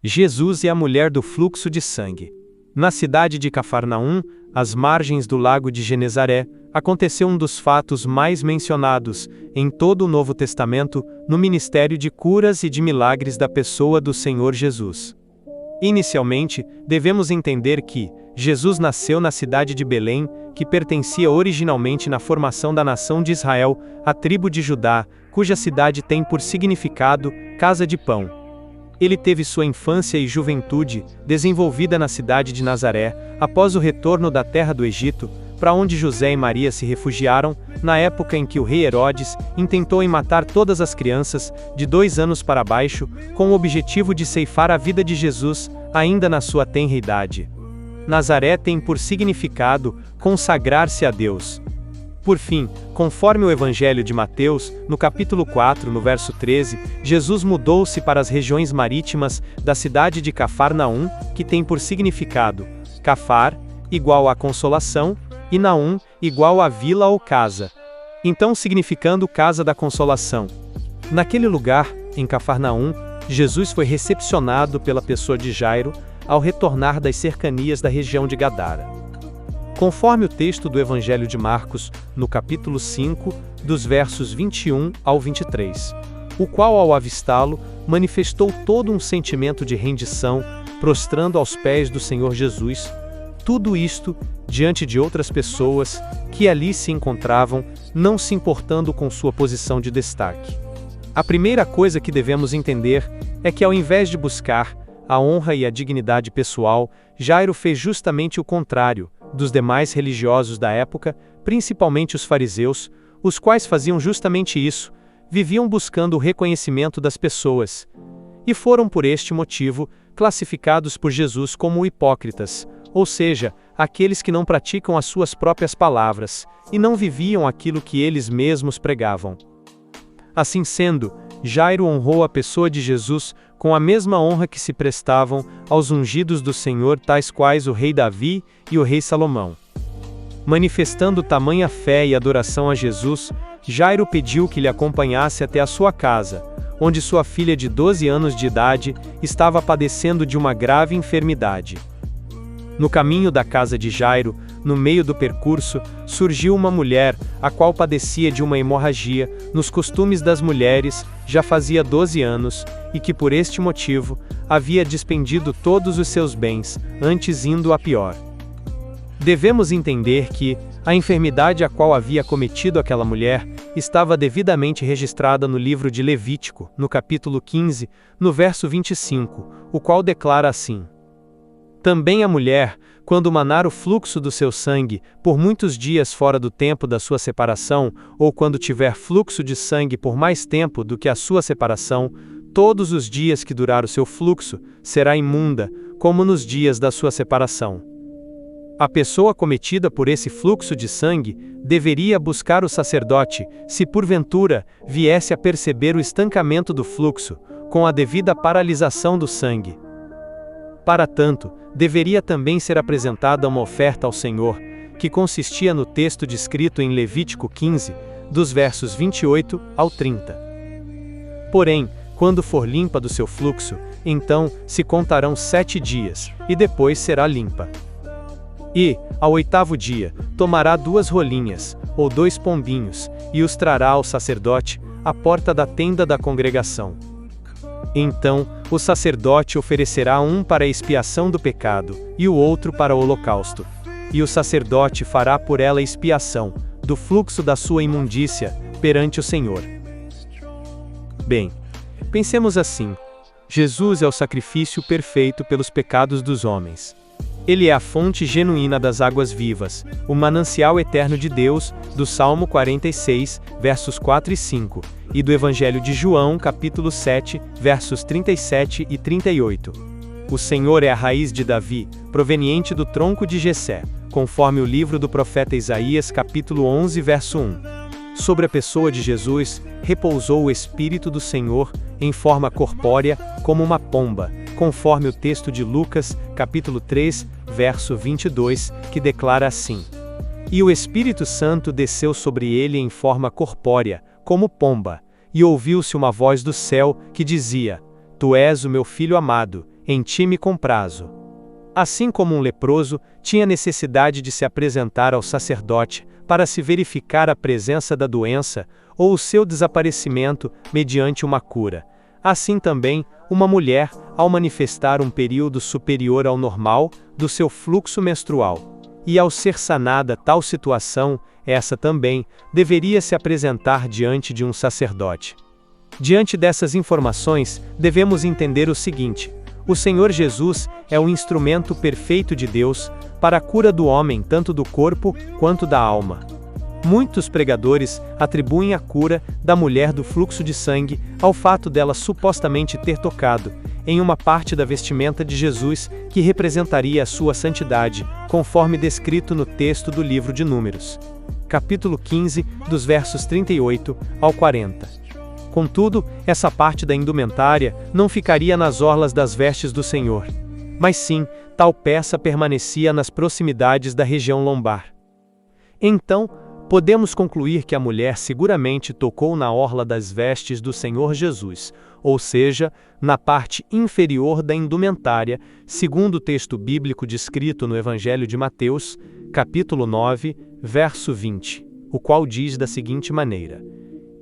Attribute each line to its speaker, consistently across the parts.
Speaker 1: Jesus e a mulher do fluxo de sangue. Na cidade de Cafarnaum, às margens do lago de Genezaré, aconteceu um dos fatos mais mencionados em todo o Novo Testamento no ministério de curas e de milagres da pessoa do Senhor Jesus. Inicialmente, devemos entender que Jesus nasceu na cidade de Belém, que pertencia originalmente na formação da nação de Israel, a tribo de Judá, cuja cidade tem por significado casa de pão. Ele teve sua infância e juventude desenvolvida na cidade de Nazaré, após o retorno da terra do Egito, para onde José e Maria se refugiaram, na época em que o rei Herodes intentou matar todas as crianças, de 2 anos para baixo, com o objetivo de ceifar a vida de Jesus, ainda na sua tenra idade. Nazaré tem por significado consagrar-se a Deus. Por fim, conforme o Evangelho de Mateus, no capítulo 4, no verso 13, Jesus mudou-se para as regiões marítimas da cidade de Cafarnaum, que tem por significado Cafar, igual a consolação, e Naum, igual a vila ou casa. Então significando casa da consolação. Naquele lugar, em Cafarnaum, Jesus foi recepcionado pela pessoa de Jairo, ao retornar das cercanias da região de Gadara. Conforme o texto do Evangelho de Marcos, no capítulo 5, dos versos 21 ao 23, o qual, ao avistá-lo, manifestou todo um sentimento de rendição, prostrando aos pés do Senhor Jesus, tudo isto diante de outras pessoas que ali se encontravam, não se importando com sua posição de destaque. A primeira coisa que devemos entender é que, ao invés de buscar a honra e a dignidade pessoal, Jairo fez justamente o contrário dos demais religiosos da época, principalmente os fariseus, os quais faziam justamente isso, viviam buscando o reconhecimento das pessoas. E foram por este motivo classificados por Jesus como hipócritas, ou seja, aqueles que não praticam as suas próprias palavras, e não viviam aquilo que eles mesmos pregavam. Assim sendo, Jairo honrou a pessoa de Jesus com a mesma honra que se prestavam aos ungidos do Senhor, tais quais o rei Davi e o rei Salomão. Manifestando tamanha fé e adoração a Jesus, Jairo pediu que lhe acompanhasse até a sua casa, onde sua filha de 12 anos de idade estava padecendo de uma grave enfermidade. No caminho da casa de Jairo, no meio do percurso, surgiu uma mulher, a qual padecia de uma hemorragia, nos costumes das mulheres, já fazia 12 anos, e que por este motivo, havia despendido todos os seus bens, antes indo a pior. Devemos entender que, a enfermidade a qual havia cometido aquela mulher, estava devidamente registrada no livro de Levítico, no capítulo 15, no verso 25, o qual declara assim: Também a mulher, quando manar o fluxo do seu sangue, por muitos dias fora do tempo da sua separação, ou quando tiver fluxo de sangue por mais tempo do que a sua separação, todos os dias que durar o seu fluxo, será imunda, como nos dias da sua separação. A pessoa cometida por esse fluxo de sangue deveria buscar o sacerdote, se porventura viesse a perceber o estancamento do fluxo, com a devida paralisação do sangue. Para tanto, deveria também ser apresentada uma oferta ao Senhor, que consistia no texto descrito em Levítico 15, dos versos 28 ao 30. Porém, quando for limpa do seu fluxo, então se contarão 7 dias, e depois será limpa. E, ao 8º dia, tomará 2 rolinhas, ou 2 pombinhos, e os trará ao sacerdote, à porta da tenda da congregação. Então, o sacerdote oferecerá um para a expiação do pecado, e o outro para o holocausto. E o sacerdote fará por ela expiação, do fluxo da sua imundícia, perante o Senhor. Bem, pensemos assim: Jesus é o sacrifício perfeito pelos pecados dos homens. Ele é a fonte genuína das águas vivas, o manancial eterno de Deus, do Salmo 46, versos 4 e 5, e do Evangelho de João, capítulo 7, versos 37 e 38. O Senhor é a raiz de Davi, proveniente do tronco de Jessé, conforme o livro do profeta Isaías, capítulo 11, verso 1. Sobre a pessoa de Jesus, repousou o Espírito do Senhor, em forma corpórea, como uma pomba, conforme o texto de Lucas, capítulo 3, verso 22, que declara assim: E o Espírito Santo desceu sobre ele em forma corpórea, como pomba, e ouviu-se uma voz do céu, que dizia: Tu és o meu Filho amado, em time com prazo. Assim como um leproso tinha necessidade de se apresentar ao sacerdote para se verificar a presença da doença ou o seu desaparecimento mediante uma cura, assim também, uma mulher, ao manifestar um período superior ao normal do seu fluxo menstrual, e ao ser sanada tal situação, essa também deveria se apresentar diante de um sacerdote. Diante dessas informações, devemos entender o seguinte: o Senhor Jesus é o instrumento perfeito de Deus para a cura do homem, tanto do corpo quanto da alma. Muitos pregadores atribuem a cura da mulher do fluxo de sangue ao fato dela supostamente ter tocado em uma parte da vestimenta de Jesus que representaria a sua santidade, conforme descrito no texto do livro de Números, capítulo 15, dos versos 38 ao 40. Contudo, essa parte da indumentária não ficaria nas orlas das vestes do Senhor, mas sim, tal peça permanecia nas proximidades da região lombar. Então, podemos concluir que a mulher seguramente tocou na orla das vestes do Senhor Jesus, ou seja, na parte inferior da indumentária, segundo o texto bíblico descrito no Evangelho de Mateus, capítulo 9, verso 20, o qual diz da seguinte maneira: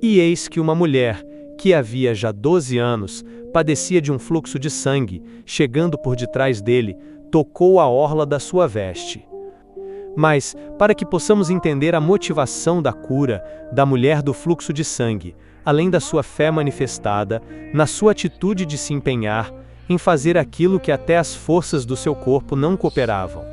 Speaker 1: E eis que uma mulher, que havia já 12 anos, padecia de um fluxo de sangue, chegando por detrás dele, tocou a orla da sua veste. Mas, para que possamos entender a motivação da cura da mulher do fluxo de sangue, além da sua fé manifestada, na sua atitude de se empenhar em fazer aquilo que até as forças do seu corpo não cooperavam,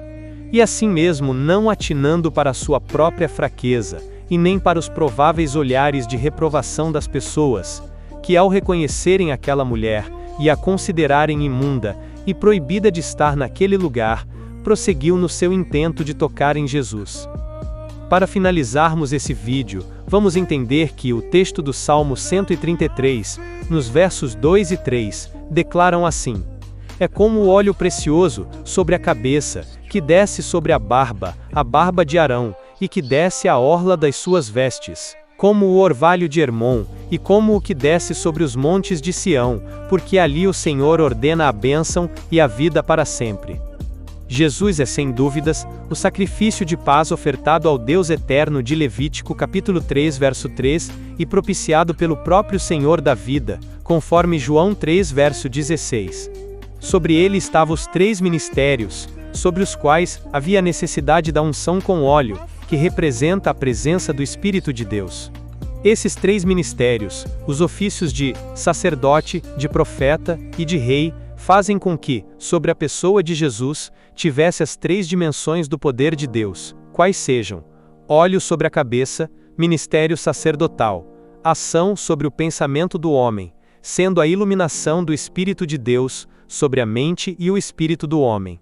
Speaker 1: e assim mesmo não atinando para a sua própria fraqueza, e nem para os prováveis olhares de reprovação das pessoas, que ao reconhecerem aquela mulher e a considerarem imunda e proibida de estar naquele lugar, prosseguiu no seu intento de tocar em Jesus. Para finalizarmos esse vídeo, vamos entender que o texto do Salmo 133, nos versos 2 e 3, declaram assim: É como o óleo precioso sobre a cabeça, que desce sobre a barba de Arão, e que desce a orla das suas vestes, como o orvalho de Hermon, e como o que desce sobre os montes de Sião, porque ali o Senhor ordena a bênção e a vida para sempre. Jesus é sem dúvidas o sacrifício de paz ofertado ao Deus eterno de Levítico capítulo 3 verso 3 e propiciado pelo próprio Senhor da vida, conforme João 3 verso 16. Sobre ele estavam os 3 ministérios, sobre os quais havia necessidade da unção com óleo, que representa a presença do Espírito de Deus. Esses 3 ministérios, os ofícios de sacerdote, de profeta e de rei, fazem com que, sobre a pessoa de Jesus, tivesse as 3 dimensões do poder de Deus, quais sejam: óleo sobre a cabeça, ministério sacerdotal, ação sobre o pensamento do homem, sendo a iluminação do Espírito de Deus sobre a mente e o espírito do homem.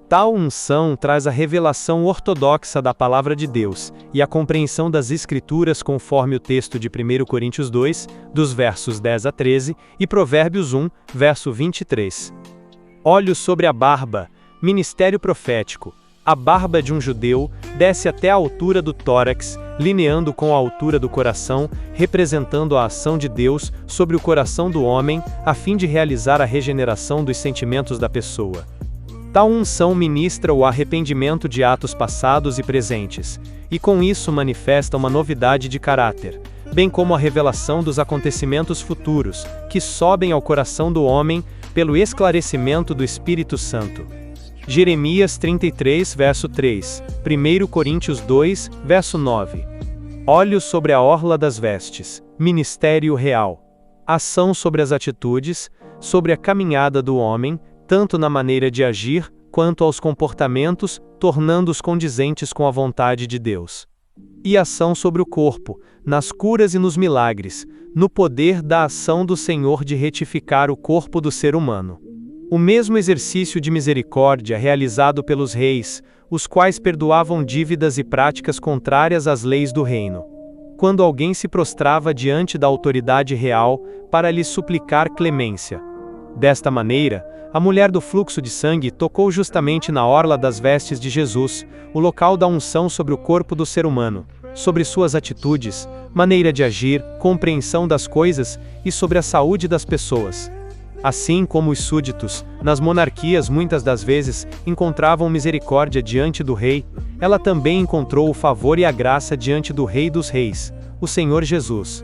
Speaker 1: Tal unção traz a revelação ortodoxa da Palavra de Deus e a compreensão das Escrituras conforme o texto de 1 Coríntios 2, dos versos 10 a 13, e Provérbios 1, verso 23. Óleo sobre a barba, ministério profético. A barba de um judeu desce até a altura do tórax, lineando com a altura do coração, representando a ação de Deus sobre o coração do homem, a fim de realizar a regeneração dos sentimentos da pessoa. Tal unção ministra o arrependimento de atos passados e presentes, e com isso manifesta uma novidade de caráter, bem como a revelação dos acontecimentos futuros, que sobem ao coração do homem pelo esclarecimento do Espírito Santo. Jeremias 33, verso 3, 1 Coríntios 2, verso 9. Óleo sobre a orla das vestes, ministério real. Ação sobre as atitudes, sobre a caminhada do homem, tanto na maneira de agir, quanto aos comportamentos, tornando-os condizentes com a vontade de Deus. E ação sobre o corpo, nas curas e nos milagres, no poder da ação do Senhor de retificar o corpo do ser humano. O mesmo exercício de misericórdia realizado pelos reis, os quais perdoavam dívidas e práticas contrárias às leis do reino. Quando alguém se prostrava diante da autoridade real, para lhe suplicar clemência. Desta maneira, a mulher do fluxo de sangue tocou justamente na orla das vestes de Jesus, o local da unção sobre o corpo do ser humano, sobre suas atitudes, maneira de agir, compreensão das coisas e sobre a saúde das pessoas. Assim como os súditos, nas monarquias muitas das vezes encontravam misericórdia diante do rei, ela também encontrou o favor e a graça diante do Rei dos Reis, o Senhor Jesus.